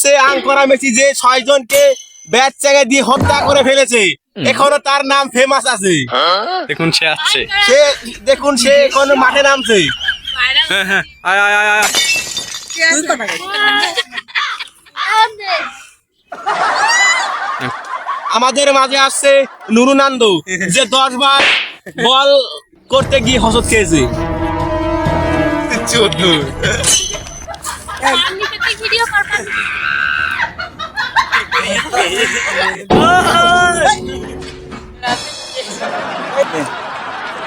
আসছে আঙ্করা মেসি যে 6 জনকে ব্যাট চাঙে দিয়ে হত্যা করে ফেলেছে, এখনো তার নাম ফেমাস আছে। দেখুন সে আসছে, দেখুন সে এখনো মাঠে নামছে। হ্যাঁ হ্যাঁ, আয় আয় আয় আয়। আমাদের মাঝে আসছে নুরুনান্দু, যে 10 বার বল করতে গিয়ে হসত খেয়েছে।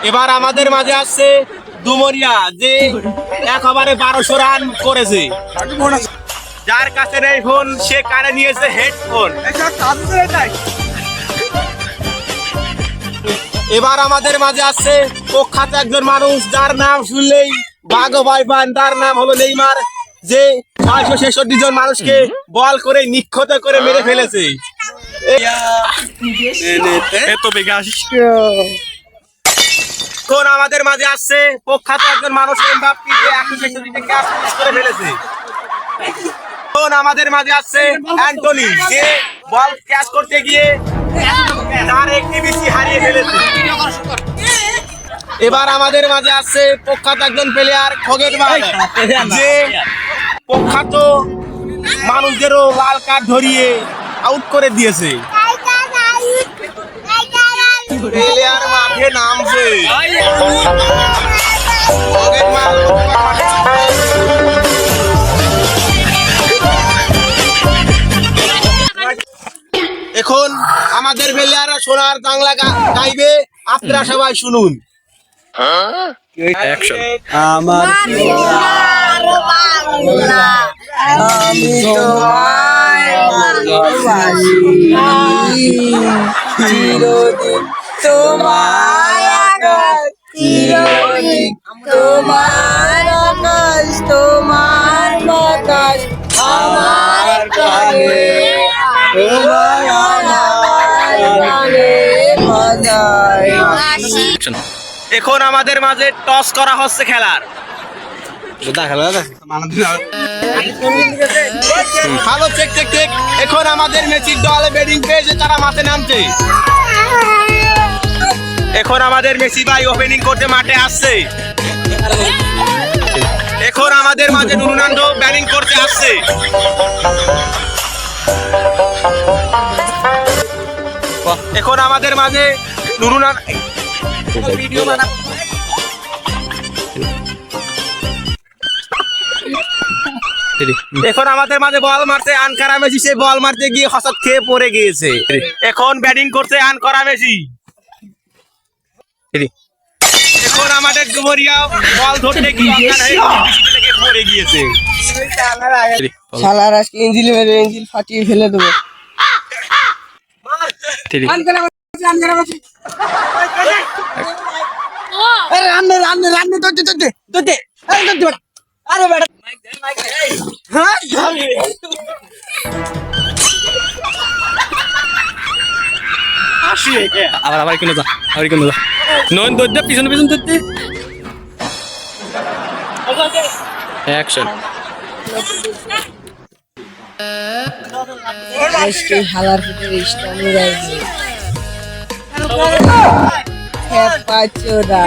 এবার আমাদের মাঝে আসছে ডুমরিয়া, যে 1 ওভারে 1200 রান করেছে। যার কাছে নেই ফোন সে কানে নিয়েছে হেডফোন। এবার আমাদের মাঝে আসছে প্রখ্যাত একজন মানুষ, যার নাম শুনলেই বাঘ ভয় পান। তার নাম হলো নেইমার, যে 666 জন মানুষকে বল করে নিক্ষত করে মেরে ফেলেছে। কোন আমাদের মাঝে আসছে প্রখ্যাত একজন মানুষ, এমবাপ্পে, যে 166টি ক্যাচ মিস করে ফেলেছে। কোন আমাদের মাঝে আসছে অ্যান্টনি, যে বল ক্যাচ করতে গিয়ে তার একটি বেশি হারিয়ে ফেলেছে। এবার আমাদের মাঝে আসছে প্রখ্যাত একজন প্লেয়ার খোগের ভাই, যে প্রখ্যাত মানুষদেরও লাল কার্ড ধরিয়ে আউট করে দিয়েছে। প্লেয়ার মাঠে নামছে। এখন আমাদের প্লেয়াররা সোনার বাংলা গাইবে, আপনারা সবাই শুনুন। অ্যাকশন। আমার সোনার বাংলা, আমি তোমায় ভালোবাসি, চিরদিন তোমার আকাশ, চিরদিন তোমার আকাশ, তোমার বাতাস আমার প্রাণে, তোমার গানে বাজায়। অ্যাকশন। এখন আমাদের মাঝে টস করা হচ্ছে খেলার। ভালো, চেক চেক চেক। এখন আমাদের মেসির দল ব্যাটিং পেয়েছে, তারা মাঠে নামছে। এখন আমাদের মেসি ভাই ওপেনিং করতে মাঠে আসছে। এখন আমাদের মাঝে নুরুনান্দু ব্যাটিং করতে আসছে। এখন আমাদের মাঝে নুরুনান্দু ভিডিও বানাবো। এখন আমাদের মাঝে বল মারতে আনকারা মেসি, সে বল মারতে গিয়ে হঠাৎ খেয়ে পড়ে গিয়েছে। এখন ব্যাটিং করতে আনকারা মেসি। এখন আমাদের ডুমরিয়া বল ধরতে গিয়ে পড়ে গিয়েছে। শালার আজকে ইঞ্জিল মেরে ইঞ্জিল ফাটিয়ে ফেলে দেবো। আরে বেটা আবার আবার কেন যা, আবার কেন যা, নয়ন দৌড় দে, পিছনে পিছনে দৌড় দে। অ্যাকশন। আজকে হালার ভিতরে ইস্টামি রাখবে। হ্যাঁ পাঁচোরা।